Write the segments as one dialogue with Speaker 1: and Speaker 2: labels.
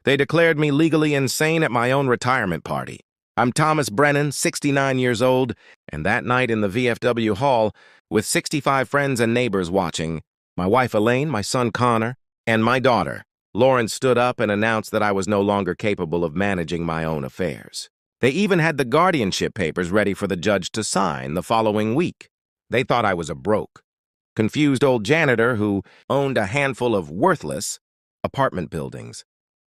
Speaker 1: They declared me legally insane at my own retirement party. I'm Thomas Brennan, 69 years old, and that night in the VFW hall, with 65 friends and neighbors watching, my wife Elaine, my son Connor, and my daughter, Lauren, stood up and announced that I was no longer capable of managing my own affairs. They even had the guardianship papers ready for the judge to sign the following week. They thought I was a broke, confused old janitor who owned a handful of worthless apartment buildings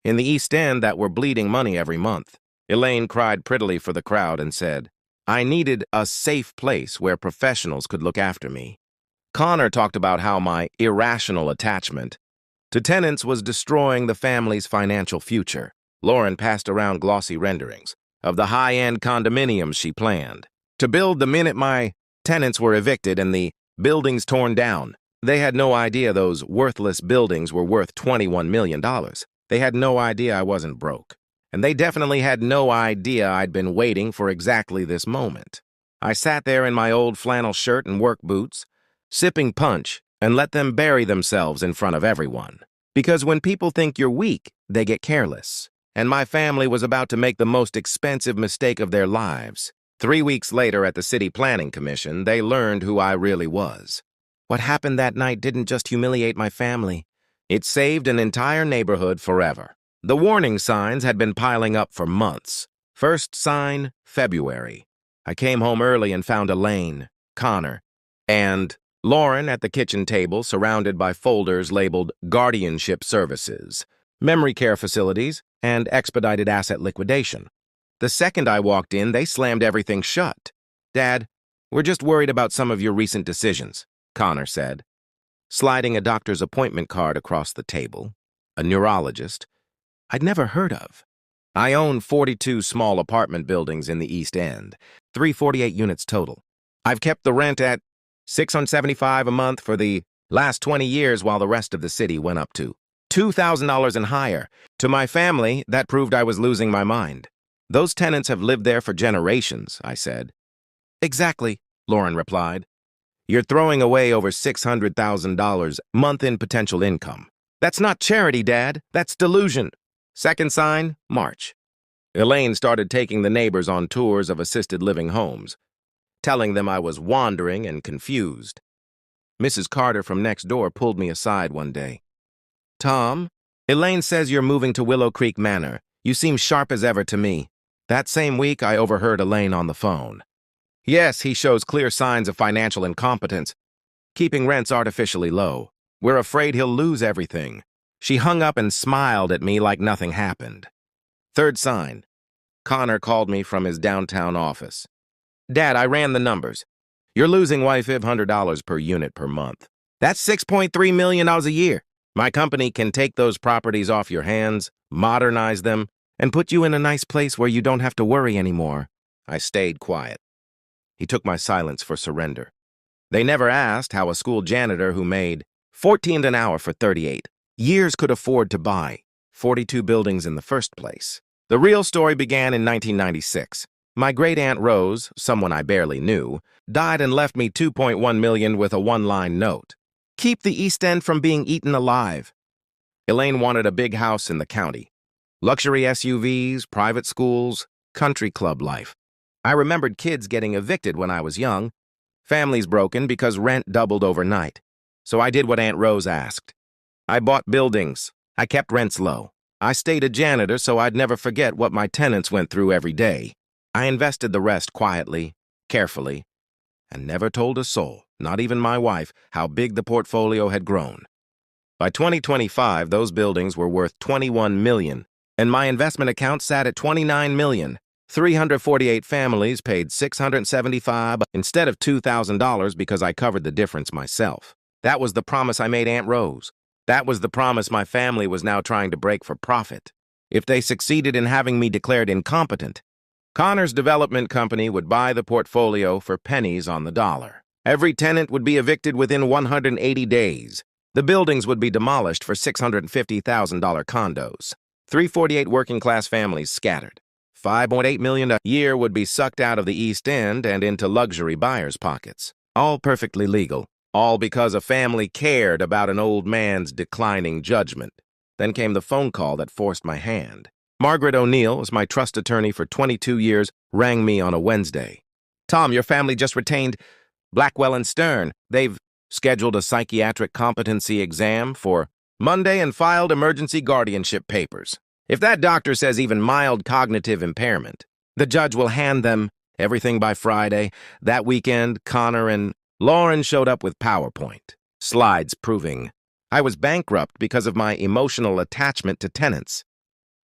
Speaker 1: in the East End that were bleeding money every month. Elaine cried prettily for the crowd and said, I needed a safe place where professionals could look after me. Connor talked about how my irrational attachment to tenants was destroying the family's financial future. Lauren passed around glossy renderings of the high-end condominiums she planned to build the minute my tenants were evicted and the buildings torn down. They had no idea those worthless buildings were worth $21 million. They had no idea I wasn't broke. And they definitely had no idea I'd been waiting for exactly this moment. I sat there in my old flannel shirt and work boots, sipping punch, and let them bury themselves in front of everyone. Because when people think you're weak, they get careless. And my family was about to make the most expensive mistake of their lives. 3 weeks later at the City Planning Commission, they learned who I really was. What happened that night didn't just humiliate my family. It saved an entire neighborhood forever. The warning signs had been piling up for months. First sign, February. I came home early and found Elaine, Connor, and Lauren at the kitchen table surrounded by folders labeled guardianship services, memory care facilities, and expedited asset liquidation. The second I walked in, they slammed everything shut. Dad, we're just worried about some of your recent decisions, Connor said, sliding a doctor's appointment card across the table. A neurologist I'd never heard of. I own 42 small apartment buildings in the East End, 348 units total. I've kept the rent at $675 a month for the last 20 years while the rest of the city went up to $2,000 and higher. To my family, that proved I was losing my mind. Those tenants have lived there for generations, I said. Exactly, Lauren replied. You're throwing away over $600,000 a month in potential income. That's not charity, Dad. That's delusion. Second sign, March. Elaine started taking the neighbors on tours of assisted living homes, telling them I was wandering and confused. Mrs. Carter from next door pulled me aside one day. Tom, Elaine says you're moving to Willow Creek Manor. You seem sharp as ever to me. That same week, I overheard Elaine on the phone. Yes, he shows clear signs of financial incompetence, keeping rents artificially low. We're afraid he'll lose everything. She hung up and smiled at me like nothing happened. Third sign. Connor called me from his downtown office. Dad, I ran the numbers. You're losing $500 per unit per month. That's $6.3 million a year. My company can take those properties off your hands, modernize them, and put you in a nice place where you don't have to worry anymore. I stayed quiet. He took my silence for surrender. They never asked how a school janitor who made $14 an hour for 38 years could afford to buy 42 buildings in the first place. The real story began in 1996. My great-aunt Rose, someone I barely knew, died and left me $2.1 million with a one-line note. Keep the East End from being eaten alive. Elaine wanted a big house in the county. Luxury SUVs, private schools, country club life. I remembered kids getting evicted when I was young, families broken because rent doubled overnight. So I did what Aunt Rose asked. I bought buildings. I kept rents low. I stayed a janitor so I'd never forget what my tenants went through every day. I invested the rest quietly, carefully, and never told a soul, not even my wife, how big the portfolio had grown. By 2025, those buildings were worth $21 million, and my investment account sat at $29 million. 348 families paid $675 instead of $2,000 because I covered the difference myself. That was the promise I made Aunt Rose. That was the promise my family was now trying to break for profit. If they succeeded in having me declared incompetent, Connor's development company would buy the portfolio for pennies on the dollar. Every tenant would be evicted within 180 days. The buildings would be demolished for $650,000 condos. 348 working-class families scattered. $5.8 million a year would be sucked out of the East End and into luxury buyers' pockets. All perfectly legal. All because a family cared about an old man's declining judgment. Then came the phone call that forced my hand. Margaret O'Neill, as my trust attorney for 22 years, rang me on a Wednesday. "Tom, your family just retained Blackwell and Stern. They've scheduled a psychiatric competency exam for Monday and filed emergency guardianship papers. If that doctor says even mild cognitive impairment, the judge will hand them everything by Friday." That weekend, Connor and Lauren showed up with PowerPoint slides proving I was bankrupt because of my emotional attachment to tenants.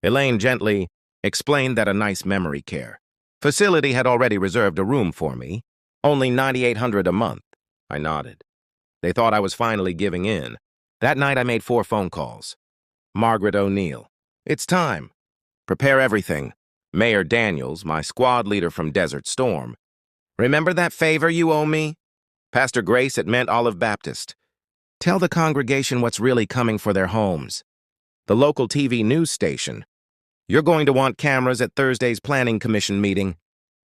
Speaker 1: Elaine gently explained that a nice memory care facility had already reserved a room for me, only $9,800 a month. I nodded. They thought I was finally giving in. That night I made 4 phone calls. Margaret O'Neill. "It's time. Prepare everything." Mayor Daniels, my squad leader from Desert Storm. "Remember that favor you owe me?" Pastor Grace at Mount Olive Baptist. "Tell the congregation what's really coming for their homes." The local TV news station. "You're going to want cameras at Thursday's Planning Commission meeting."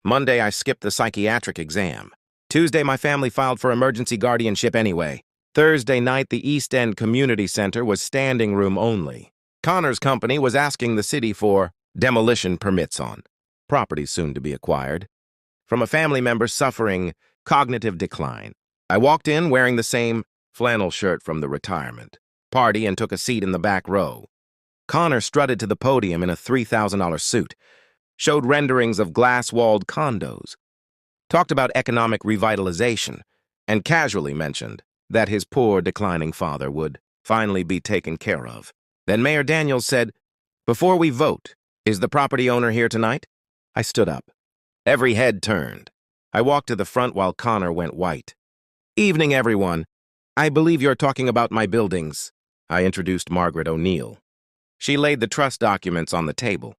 Speaker 1: Monday, I skipped the psychiatric exam. Tuesday, my family filed for emergency guardianship anyway. Thursday night, the East End Community Center was standing room only. Connor's company was asking the city for demolition permits on properties soon to be acquired from a family member suffering cognitive decline. I walked in wearing the same flannel shirt from the retirement party and took a seat in the back row. Connor strutted to the podium in a $3,000 suit, showed renderings of glass-walled condos, talked about economic revitalization, and casually mentioned that his poor, declining father would finally be taken care of. Then Mayor Daniels said, "Before we vote, is the property owner here tonight?" I stood up. Every head turned. I walked to the front while Connor went white. "Evening, everyone. I believe you're talking about my buildings." I introduced Margaret O'Neill. She laid the trust documents on the table.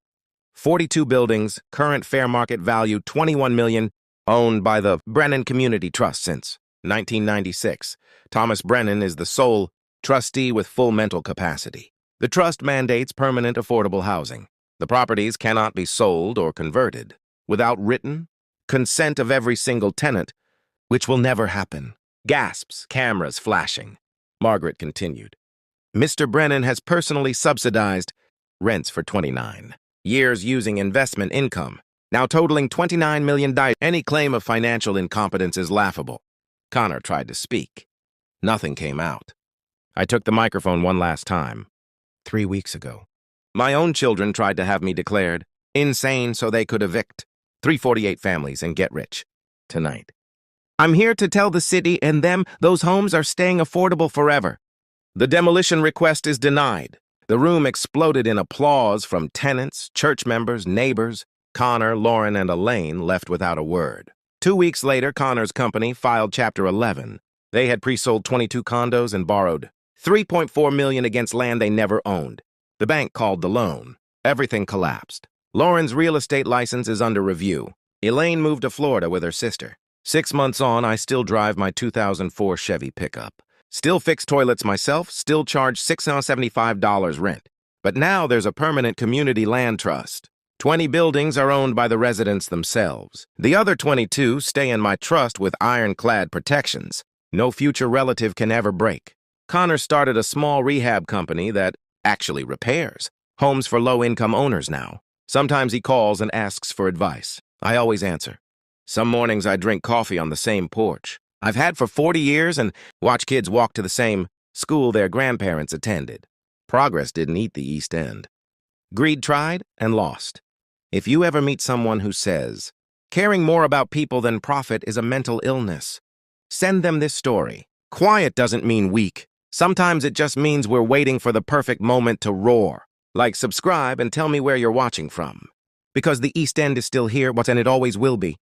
Speaker 1: 42 buildings, current fair market value $21 million, owned by the Brennan Community Trust since 1996. Thomas Brennan is the sole trustee with full mental capacity. The trust mandates permanent affordable housing. The properties cannot be sold or converted without written consent of every single tenant, which will never happen. Gasps, cameras flashing. Margaret continued. "Mr. Brennan has personally subsidized rents for 29 years using investment income, now totaling $29 million. Any claim of financial incompetence is laughable." Connor tried to speak. Nothing came out. I took the microphone one last time. 3 weeks ago. My own children tried to have me declared insane so they could evict 348 families and get rich. Tonight. I'm here to tell the city and them those homes are staying affordable forever. The demolition request is denied. The room exploded in applause from tenants, church members, neighbors. Connor, Lauren, and Elaine left without a word. 2 weeks later, Connor's company filed Chapter 11. They had pre-sold 22 condos and borrowed $3.4 million against land they never owned. The bank called the loan. Everything collapsed. Lauren's real estate license is under review. Elaine moved to Florida with her sister. 6 months on, I still drive my 2004 Chevy pickup. Still fix toilets myself, still charge $675 rent. But now there's a permanent community land trust. 20 buildings are owned by the residents themselves. The other 22 stay in my trust with ironclad protections. No future relative can ever break. Connor started a small rehab company that actually repairs homes for low-income owners now. Sometimes he calls and asks for advice. I always answer. Some mornings I drink coffee on the same porch I've had for 40 years and watch kids walk to the same school their grandparents attended. Progress didn't eat the East End. Greed tried and lost. If you ever meet someone who says, caring more about people than profit is a mental illness, send them this story. Quiet doesn't mean weak. Sometimes it just means we're waiting for the perfect moment to roar. Like, subscribe, and tell me where you're watching from. Because the East End is still here, and it always will be.